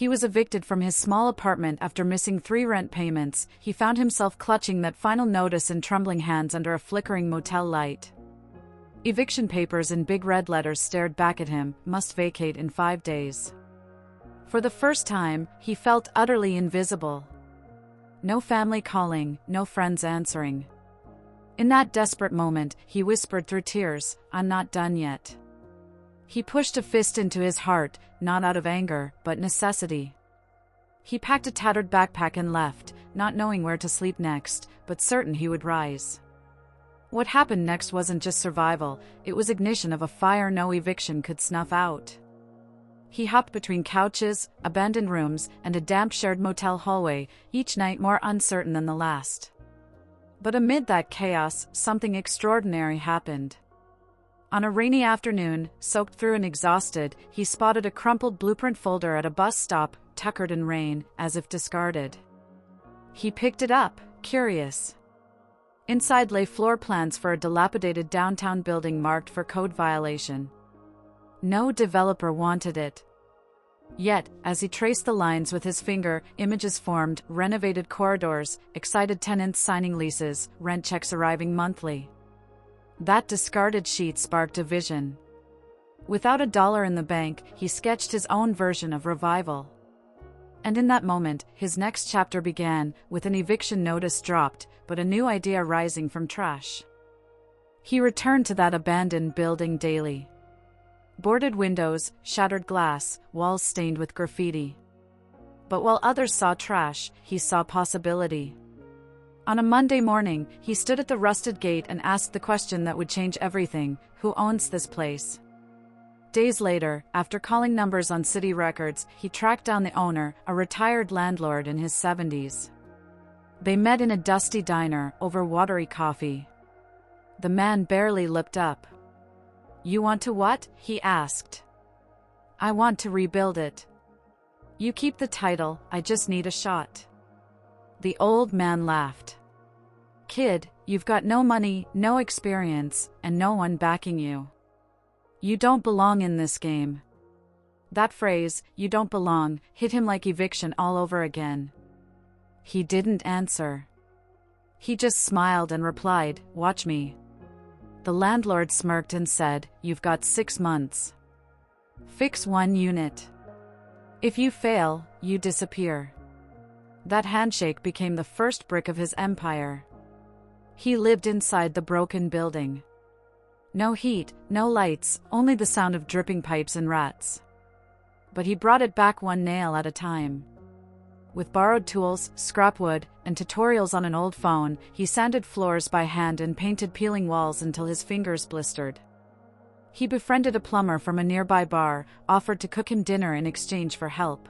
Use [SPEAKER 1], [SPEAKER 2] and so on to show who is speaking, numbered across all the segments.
[SPEAKER 1] He was evicted from his small apartment after missing 3 rent payments. He found himself clutching that final notice in trembling hands under a flickering motel light. Eviction papers in big red letters stared back at him, "Must vacate in 5 days." For the first time, he felt utterly invisible. No family calling, no friends answering. In that desperate moment, he whispered through tears, "I'm not done yet." He pushed a fist into his heart, not out of anger, but necessity. He packed a tattered backpack and left, not knowing where to sleep next, but certain he would rise. What happened next wasn't just survival, it was ignition of a fire no eviction could snuff out. He hopped between couches, abandoned rooms, and a damp shared motel hallway, each night more uncertain than the last. But amid that chaos, something extraordinary happened. On a rainy afternoon, soaked through and exhausted, he spotted a crumpled blueprint folder at a bus stop, tuckered in rain, as if discarded. He picked it up, curious. Inside lay floor plans for a dilapidated downtown building marked for code violation. No developer wanted it. Yet, as he traced the lines with his finger, images formed: renovated corridors, excited tenants signing leases, rent checks arriving monthly. That discarded sheet sparked a vision. Without $1 in the bank, he sketched his own version of revival. And in that moment, his next chapter began, with an eviction notice dropped, but a new idea rising from trash. He returned to that abandoned building daily. Boarded windows, shattered glass, walls stained with graffiti. But while others saw trash, he saw possibility. On a Monday morning, he stood at the rusted gate and asked the question that would change everything: who owns this place? Days later, after calling numbers on city records, he tracked down the owner, a retired landlord in his 70s. They met in a dusty diner, over watery coffee. The man barely looked up. "You want to what?" he asked. "I want to rebuild it." "You keep the title, I just need a shot." The old man laughed. "Kid, you've got no money, no experience, and no one backing you. You don't belong in this game." That phrase, "you don't belong," hit him like eviction all over again. He didn't answer. He just smiled and replied, "Watch me." The landlord smirked and said, "You've got 6 months. Fix 1 unit. If you fail, you disappear." That handshake became the first brick of his empire. He lived inside the broken building. No heat, no lights, only the sound of dripping pipes and rats. But he brought it back 1 nail at a time. With borrowed tools, scrap wood, and tutorials on an old phone, he sanded floors by hand and painted peeling walls until his fingers blistered. He befriended a plumber from a nearby bar, offered to cook him dinner in exchange for help.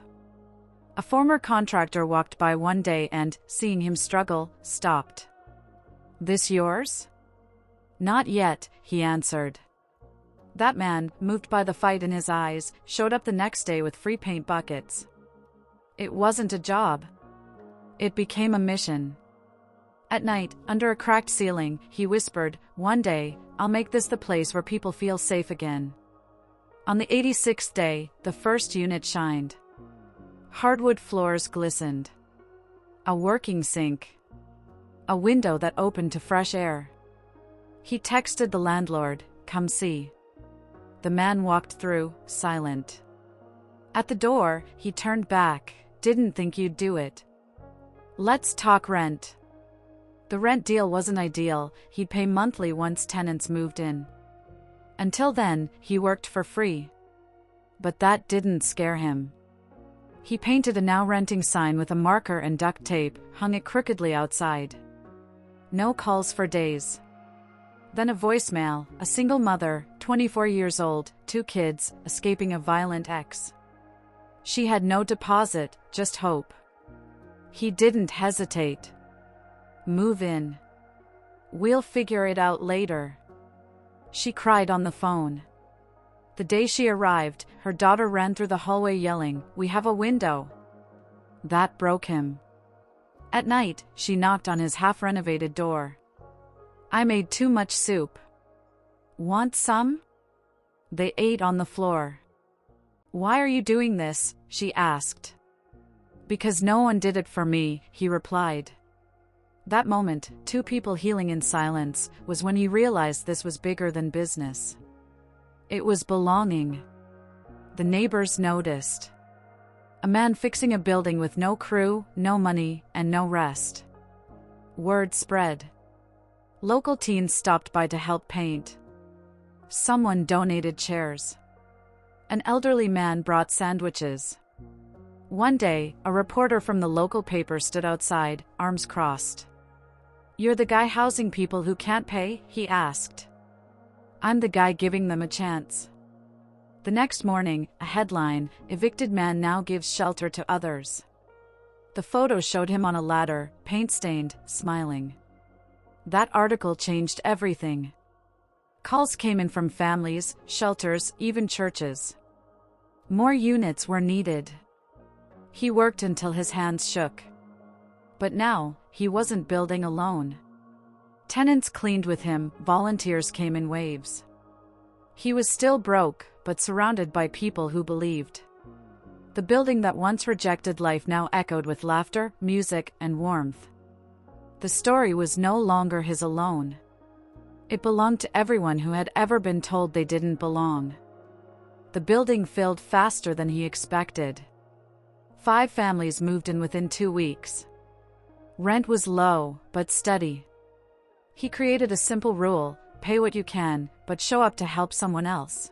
[SPEAKER 1] A former contractor walked by one day and, seeing him struggle, stopped. "This yours?" "Not yet," he answered. That man, moved by the fight in his eyes, showed up the next day with free paint buckets. It wasn't a job. It became a mission. At night, under a cracked ceiling, he whispered, "One day, I'll make this the place where people feel safe again." On the 86th day, the first unit shined. Hardwood floors glistened. A working sink. A window that opened to fresh air. He texted the landlord, "Come see." The man walked through, silent. At the door, he turned back. "Didn't think you'd do it. Let's talk rent." The rent deal wasn't ideal, he'd pay monthly once tenants moved in. Until then, he worked for free. But that didn't scare him. He painted a now renting sign with a marker and duct tape, hung it crookedly outside. No calls for days. Then a voicemail, a single mother, 24 years old, 2 kids, escaping a violent ex. She had no deposit, just hope. He didn't hesitate. "Move in. We'll figure it out later." She cried on the phone. The day she arrived, her daughter ran through the hallway yelling, "We have a window." That broke him. At night, she knocked on his half-renovated door. "I made too much soup. Want some?" They ate on the floor. "Why are you doing this?" she asked. Because no one did it for me, he replied. That moment, two people healing in silence, was when he realized this was bigger than business. It was belonging. The neighbors noticed. A man fixing a building with no crew, no money, and no rest. Word spread. Local teens stopped by to help paint. Someone donated chairs. An elderly man brought sandwiches. One day, a reporter from the local paper stood outside, arms crossed. "You're the guy housing people who can't pay?" he asked. "I'm the guy giving them a chance." The next morning, a headline, "Evicted man now gives shelter to others." The photo showed him on a ladder, paint-stained, smiling. That article changed everything. Calls came in from families, shelters, even churches. More units were needed. He worked until his hands shook. But now, he wasn't building alone. Tenants cleaned with him, volunteers came in waves. He was still broke, but surrounded by people who believed. The building that once rejected life now echoed with laughter, music, and warmth. The story was no longer his alone. It belonged to everyone who had ever been told they didn't belong. The building filled faster than he expected. 5 families moved in within 2 weeks. Rent was low, but steady. He created a simple rule: pay what you can, but show up to help someone else.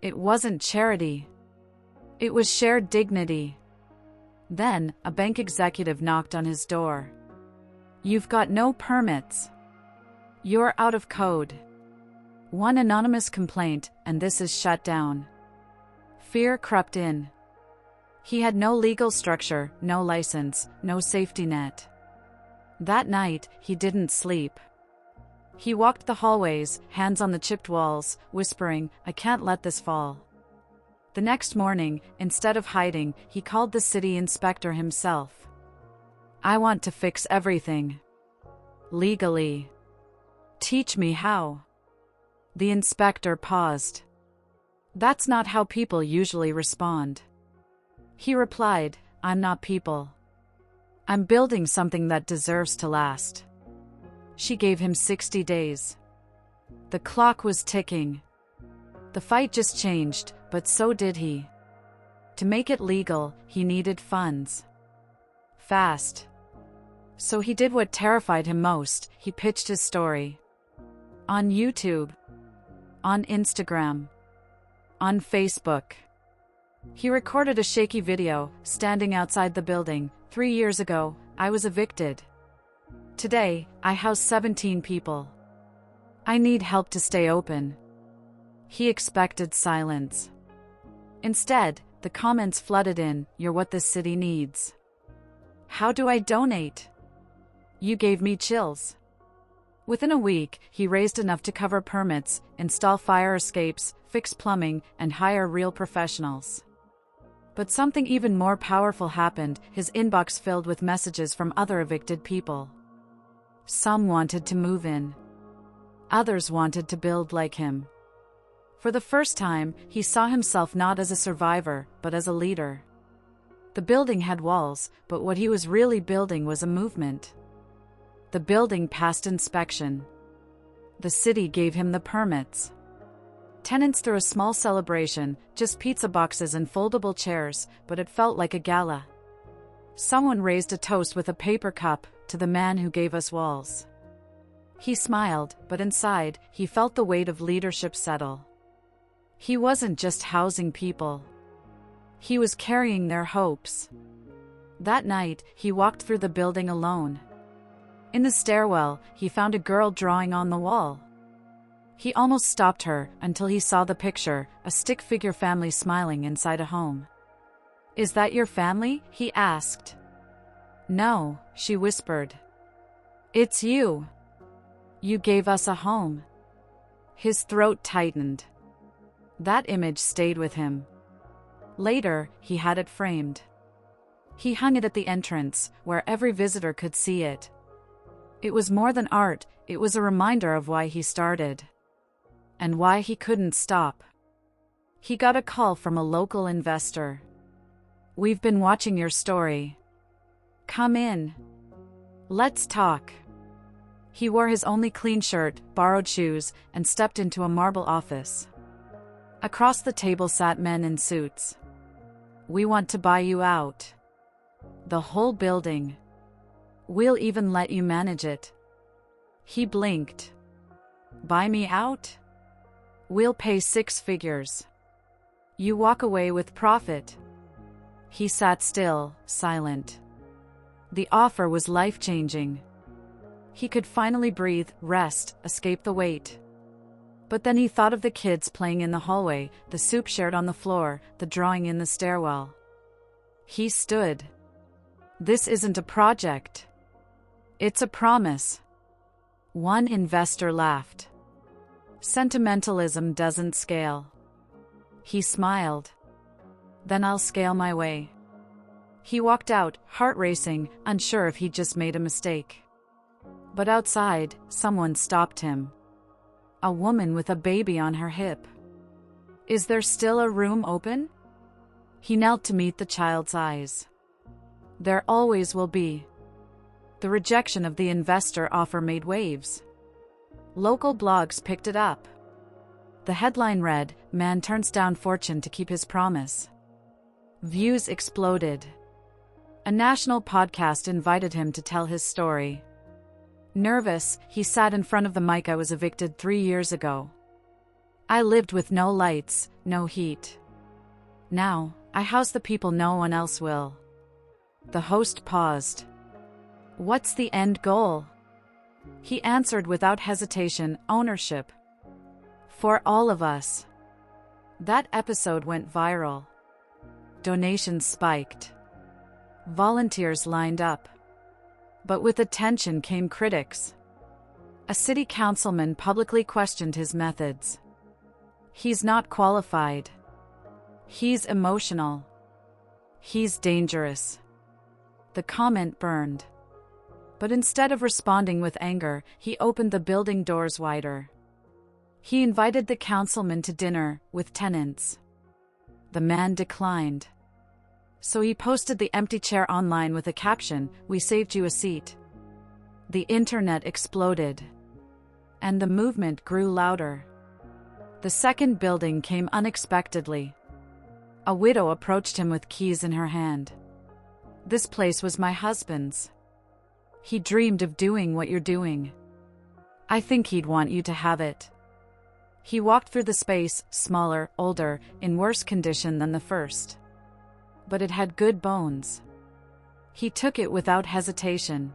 [SPEAKER 1] It wasn't charity. It was shared dignity. Then, a bank executive knocked on his door. "You've got no permits. You're out of code." One anonymous complaint, and this is shut down. Fear crept in. He had no legal structure, no license, no safety net. That night, he didn't sleep. He walked the hallways, hands on the chipped walls, whispering, "I can't let this fall." The next morning, instead of hiding, he called the city inspector himself. "I want to fix everything. Legally. Teach me how." The inspector paused. "That's not how people usually respond." He replied, "I'm not people. I'm building something that deserves to last." She gave him 60 days. The clock was ticking. The fight just changed, but so did he. To make it legal, he needed funds. Fast. So he did what terrified him most: he pitched his story. On YouTube. On Instagram. On Facebook. He recorded a shaky video, standing outside the building. 3 years ago, I was evicted. Today, I house 17 people. I need help to stay open. He expected silence. Instead, the comments flooded in, "You're what this city needs." "How do I donate?" "You gave me chills." Within a week, he raised enough to cover permits, install fire escapes, fix plumbing, and hire real professionals. But something even more powerful happened: his inbox filled with messages from other evicted people. Some wanted to move in. Others wanted to build like him. For the first time, he saw himself not as a survivor, but as a leader. The building had walls, but what he was really building was a movement. The building passed inspection. The city gave him the permits. Tenants threw a small celebration, just pizza boxes and foldable chairs, but it felt like a gala. Someone raised a toast with a paper cup, "To the man who gave us walls." He smiled, but inside, he felt the weight of leadership settle. He wasn't just housing people. He was carrying their hopes. That night, he walked through the building alone. In the stairwell, he found a girl drawing on the wall. He almost stopped her, until he saw the picture, a stick-figure family smiling inside a home. "Is that your family?" he asked. "No," she whispered. "It's you. You gave us a home." His throat tightened. That image stayed with him. Later, he had it framed. He hung it at the entrance, where every visitor could see it. It was more than art, it was a reminder of why he started. And why he couldn't stop. He got a call from a local investor. We've been watching your story. Come in. Let's talk. He wore his only clean shirt, borrowed shoes, and stepped into a marble office. Across the table sat men in suits. We want to buy you out. The whole building. We'll even let you manage it. He blinked. Buy me out? We'll pay 6 figures. You walk away with profit. He sat still, silent. The offer was life-changing. He could finally breathe, rest, escape the weight. But then he thought of the kids playing in the hallway, the soup shared on the floor, the drawing in the stairwell. He stood. This isn't a project. It's a promise. One investor laughed. Sentimentalism doesn't scale. He smiled. Then I'll scale my way. He walked out, heart racing, unsure if he'd just made a mistake. But outside, someone stopped him. A woman with a baby on her hip. Is there still a room open? He knelt to meet the child's eyes. There always will be. The rejection of the investor offer made waves. Local blogs picked it up. The headline read, "Man turns down fortune to keep his promise." Views exploded. A national podcast invited him to tell his story. Nervous, he sat in front of the mic. I was evicted 3 years ago. I lived with no lights, no heat. Now, I house the people no one else will. The host paused. What's the end goal? He answered without hesitation, ownership. For all of us. That episode went viral. Donations spiked. Volunteers lined up. But with attention came critics. A city councilman publicly questioned his methods. He's not qualified. He's emotional. He's dangerous. The comment burned. But instead of responding with anger, he opened the building doors wider. He invited the councilman to dinner with tenants. The man declined. So he posted the empty chair online with a caption, "We saved you a seat." The internet exploded. And the movement grew louder. The second building came unexpectedly. A widow approached him with keys in her hand. This place was my husband's. He dreamed of doing what you're doing. I think he'd want you to have it. He walked through the space, smaller, older, in worse condition than the first. But it had good bones. He took it without hesitation.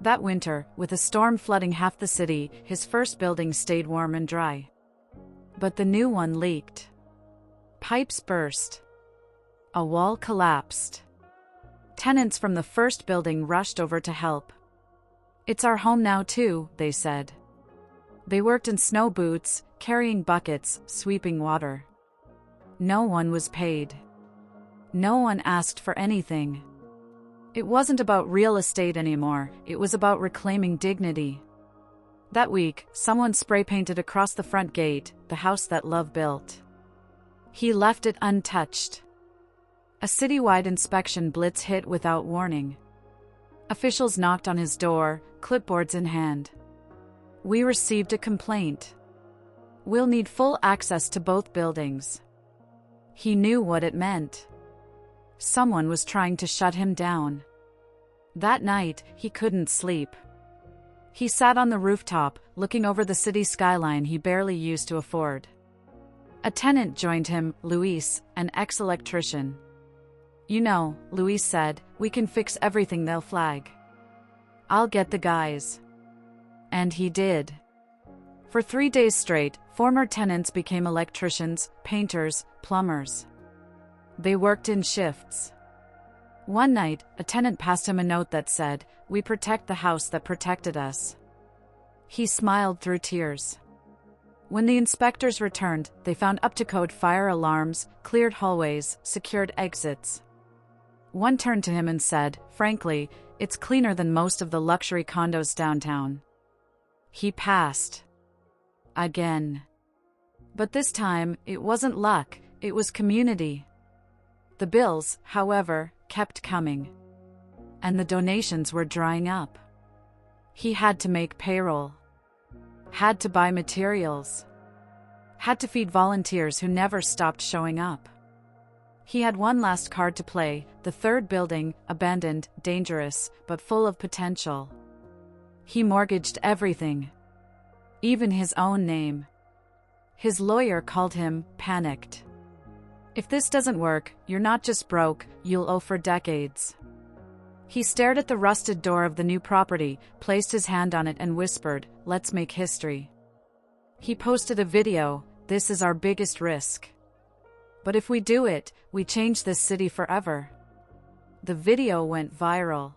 [SPEAKER 1] That winter, with a storm flooding half the city, his first building stayed warm and dry. But the new one leaked. Pipes burst. A wall collapsed. Tenants from the first building rushed over to help. It's our home now too, they said. They worked in snow boots, carrying buckets, sweeping water. No one was paid. No one asked for anything. It wasn't about real estate anymore, it was about reclaiming dignity. That week, someone spray-painted across the front gate, "The house that love built." He left it untouched. A citywide inspection blitz hit without warning. Officials knocked on his door, clipboards in hand. We received a complaint. We'll need full access to both buildings. He knew what it meant. Someone was trying to shut him down. That night, he couldn't sleep. He sat on the rooftop, looking over the city skyline he barely used to afford. A tenant joined him, Luis, an ex-electrician. "You know," Luis said, "we can fix everything they'll flag. I'll get the guys." And he did. For 3 days straight, former tenants became electricians, painters, plumbers. They worked in shifts. One night, a tenant passed him a note that said, "We protect the house that protected us." He smiled through tears. When the inspectors returned, they found up-to-code fire alarms, cleared hallways, secured exits. One turned to him and said, "Frankly, it's cleaner than most of the luxury condos downtown." He passed. Again. But this time, it wasn't luck, it was community. The bills, however, kept coming. And the donations were drying up. He had to make payroll. Had to buy materials. Had to feed volunteers who never stopped showing up. He had one last card to play, the third building, abandoned, dangerous, but full of potential. He mortgaged everything. Even his own name. His lawyer called him panicked. If this doesn't work, you're not just broke, you'll owe for decades. He stared at the rusted door of the new property, placed his hand on it and whispered, "Let's make history." He posted a video, "This is our biggest risk. But if we do it, we change this city forever." The video went viral.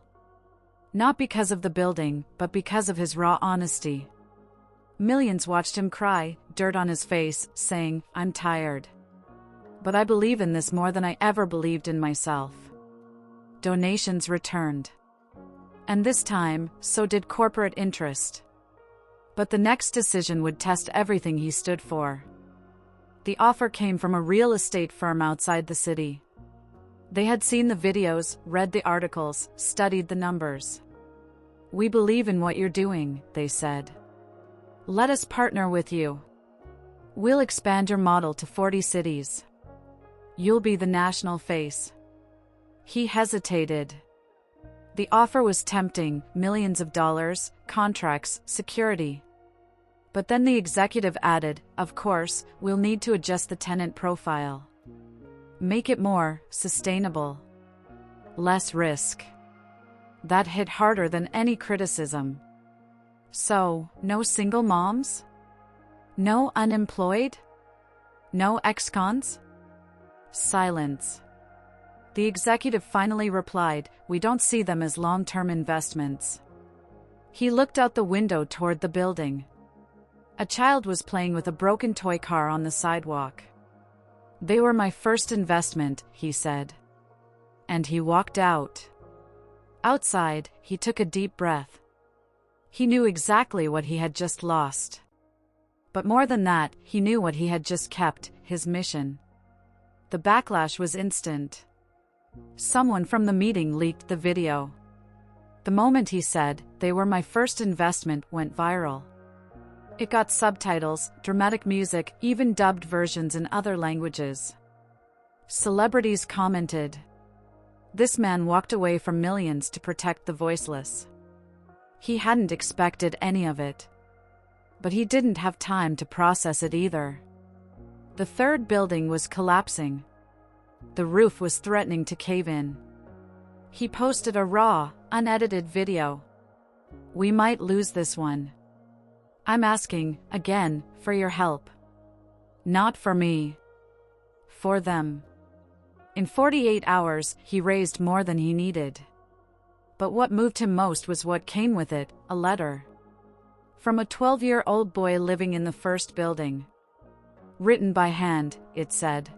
[SPEAKER 1] Not because of the building, but because of his raw honesty. Millions watched him cry, dirt on his face, saying, "I'm tired. But I believe in this more than I ever believed in myself." Donations returned. And this time, so did corporate interest. But the next decision would test everything he stood for. The offer came from a real estate firm outside the city. They had seen the videos, read the articles, studied the numbers. "We believe in what you're doing," they said. "Let us partner with you. We'll expand your model to 40 cities. You'll be the national face." He hesitated. The offer was tempting, millions of dollars, contracts, security. But then the executive added, "Of course, we'll need to adjust the tenant profile. Make it more sustainable. Less risk." That hit harder than any criticism. So, no single moms? No unemployed? No ex-cons? Silence. The executive finally replied, "We don't see them as long-term investments." He looked out the window toward the building. A child was playing with a broken toy car on the sidewalk. "They were my first investment," he said. And he walked out. Outside, he took a deep breath. He knew exactly what he had just lost. But more than that, he knew what he had just kept, his mission. The backlash was instant. Someone from the meeting leaked the video. The moment he said, "They were my first investment," went viral. It got subtitles, dramatic music, even dubbed versions in other languages. Celebrities commented. This man walked away from millions to protect the voiceless. He hadn't expected any of it. But he didn't have time to process it either. The third building was collapsing. The roof was threatening to cave in. He posted a raw, unedited video. "We might lose this one. I'm asking, again, for your help. Not for me. For them." In 48 hours, he raised more than he needed. But what moved him most was what came with it, a letter. From a 12-year-old boy living in the first building. Written by hand, it said.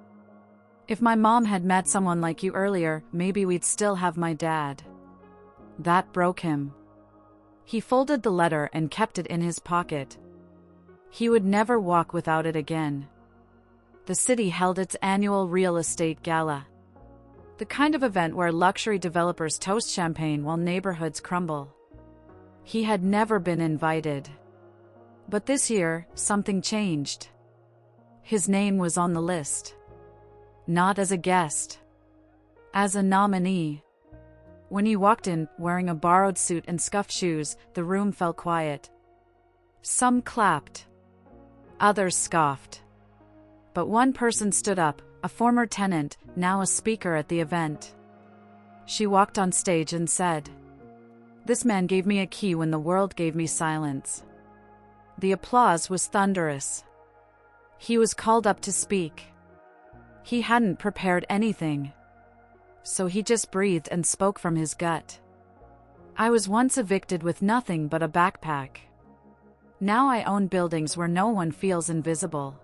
[SPEAKER 1] "If my mom had met someone like you earlier, maybe we'd still have my dad." That broke him. He folded the letter and kept it in his pocket. He would never walk without it again. The city held its annual real estate gala. The kind of event where luxury developers toast champagne while neighborhoods crumble. He had never been invited. But this year, something changed. His name was on the list. Not as a guest. As a nominee. When he walked in, wearing a borrowed suit and scuffed shoes, the room fell quiet. Some clapped. Others scoffed. But one person stood up, a former tenant, now a speaker at the event. She walked on stage and said, "This man gave me a key when the world gave me silence." The applause was thunderous. He was called up to speak. He hadn't prepared anything. So he just breathed and spoke from his gut. "I was once evicted with nothing but a backpack. Now I own buildings where no one feels invisible."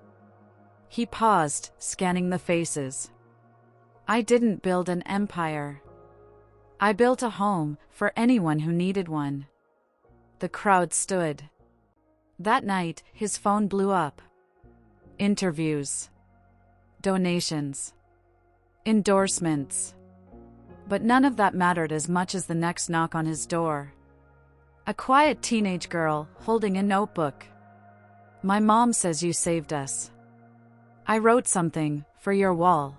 [SPEAKER 1] He paused, scanning the faces. "I didn't build an empire. I built a home for anyone who needed one." The crowd stood. That night, his phone blew up. Interviews. Donations. endorsements. But none of that mattered as much as the next knock on his door. A quiet teenage girl, holding a notebook. "My mom says you saved us. I wrote something for your wall."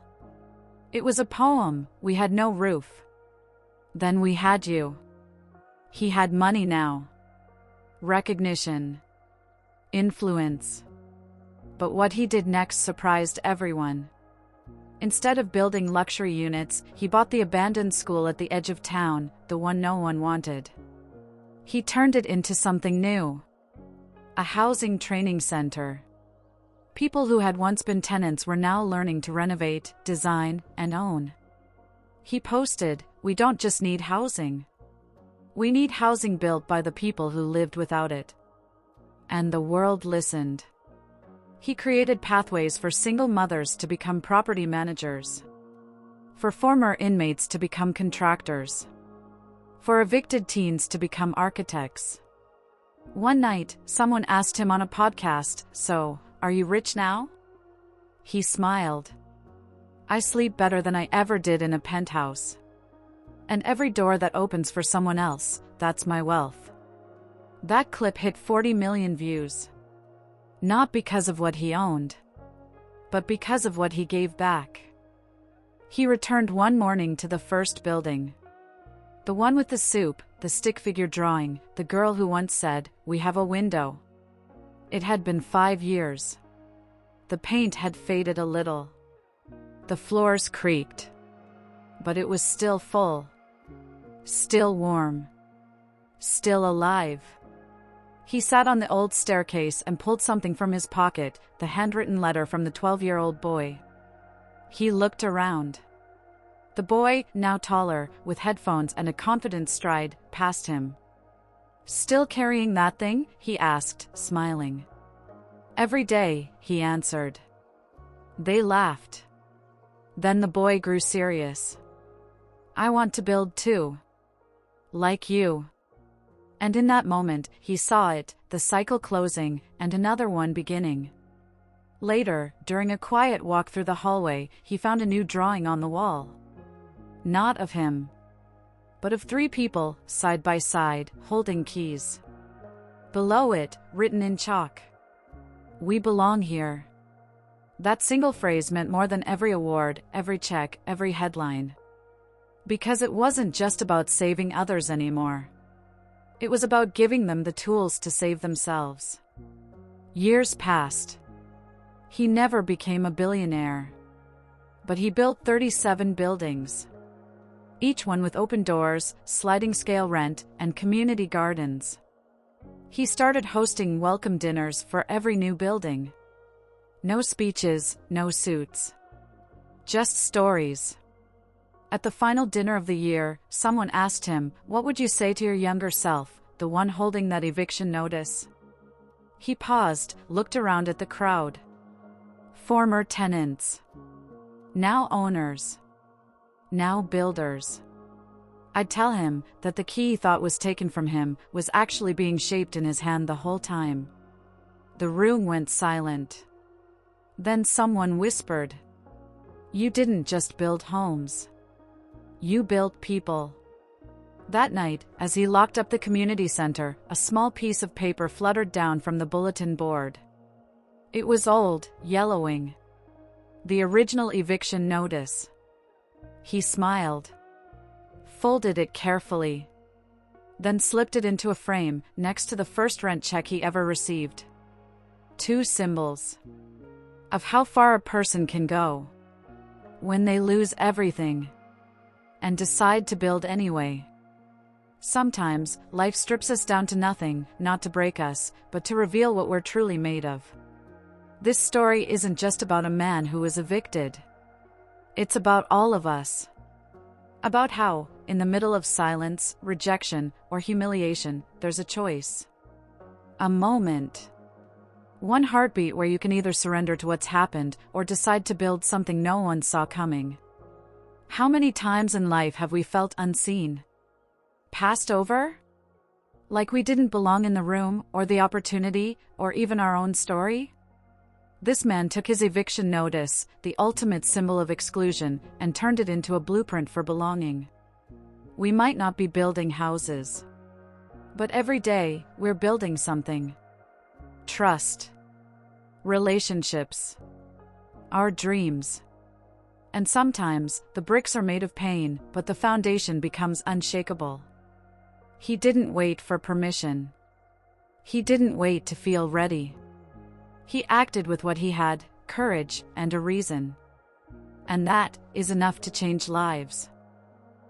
[SPEAKER 1] It was a poem. We had no roof. Then we had you. He had money now. Recognition. Influence. But what he did next surprised everyone. Instead of building luxury units, he bought the abandoned school at the edge of town, the one no one wanted. He turned it into something new. A housing training center. People who had once been tenants were now learning to renovate, design, and own. He posted, "We don't just need housing. We need housing built by the people who lived without it." And the world listened. He created pathways for single mothers to become property managers, for former inmates to become contractors, for evicted teens to become architects. One night, someone asked him on a podcast, "So, are you rich now?" He smiled. "I sleep better than I ever did in a penthouse. And every door that opens for someone else, that's my wealth." That clip hit 40 million views. Not because of what he owned, but because of what he gave back. He returned one morning to the first building. The one with the soup, the stick figure drawing, the girl who once said, "We have a window." It had been 5 years. The paint had faded a little. The floors creaked. But it was still full. Still warm. Still alive. He sat on the old staircase and pulled something from his pocket, the handwritten letter from the 12-year-old boy. He looked around. The boy, now taller, with headphones and a confident stride, passed him. "Still carrying that thing?" he asked, smiling. "Every day," he answered. They laughed. Then the boy grew serious. "I want to build too. Like you." And in that moment, he saw it, the cycle closing, and another one beginning. Later, during a quiet walk through the hallway, he found a new drawing on the wall. Not of him, but of 3 people, side by side, holding keys. Below it, written in chalk, "We belong here." That single phrase meant more than every award, every check, every headline. Because it wasn't just about saving others anymore. It was about giving them the tools to save themselves. Years passed. He never became a billionaire. But he built 37 buildings. Each one with open doors, sliding scale rent, and community gardens. He started hosting welcome dinners for every new building. No speeches, no suits. Just stories. At the final dinner of the year, someone asked him, "What would you say to your younger self, the one holding that eviction notice?" He paused, looked around at the crowd. Former tenants. Now owners. Now builders. I'd tell him that the key he thought was taken from him was actually being shaped in his hand the whole time. The room went silent. Then someone whispered, "You didn't just build homes. You built people." That night, as he locked up the community center, a small piece of paper fluttered down from the bulletin board. It was old, yellowing. The original eviction notice. He smiled. Folded it carefully. Then slipped it into a frame, next to the first rent check he ever received. 2 symbols. Of how far a person can go. When they lose everything. And decide to build anyway. Sometimes, life strips us down to nothing, not to break us, but to reveal what we're truly made of. This story isn't just about a man who was evicted. It's about all of us. About how, in the middle of silence, rejection, or humiliation, there's a choice. A moment. One heartbeat where you can either surrender to what's happened or decide to build something no one saw coming. How many times in life have we felt unseen? Passed over? Like we didn't belong in the room, or the opportunity, or even our own story? This man took his eviction notice, the ultimate symbol of exclusion, and turned it into a blueprint for belonging. We might not be building houses, but every day, we're building something. Trust, relationships, our dreams. And sometimes, the bricks are made of pain, but the foundation becomes unshakable. He didn't wait for permission. He didn't wait to feel ready. He acted with what he had, courage, and a reason. And that is enough to change lives.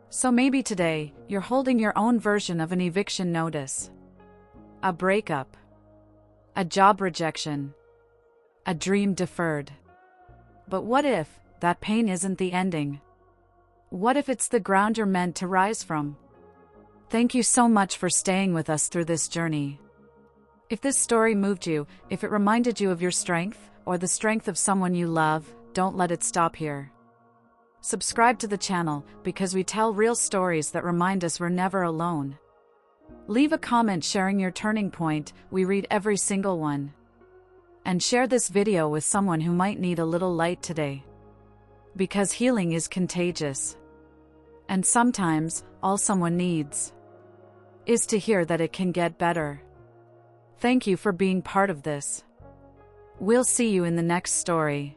[SPEAKER 1] So maybe today, you're holding your own version of an eviction notice. A breakup. A job rejection. A dream deferred. But what if that pain isn't the ending? What if it's the ground you're meant to rise from? Thank you so much for staying with us through this journey. If this story moved you, if it reminded you of your strength, or the strength of someone you love, don't let it stop here. Subscribe to the channel, because we tell real stories that remind us we're never alone. Leave a comment sharing your turning point, we read every single one. And share this video with someone who might need a little light today. Because healing is contagious. And sometimes, all someone needs is to hear that it can get better. Thank you for being part of this. We'll see you in the next story.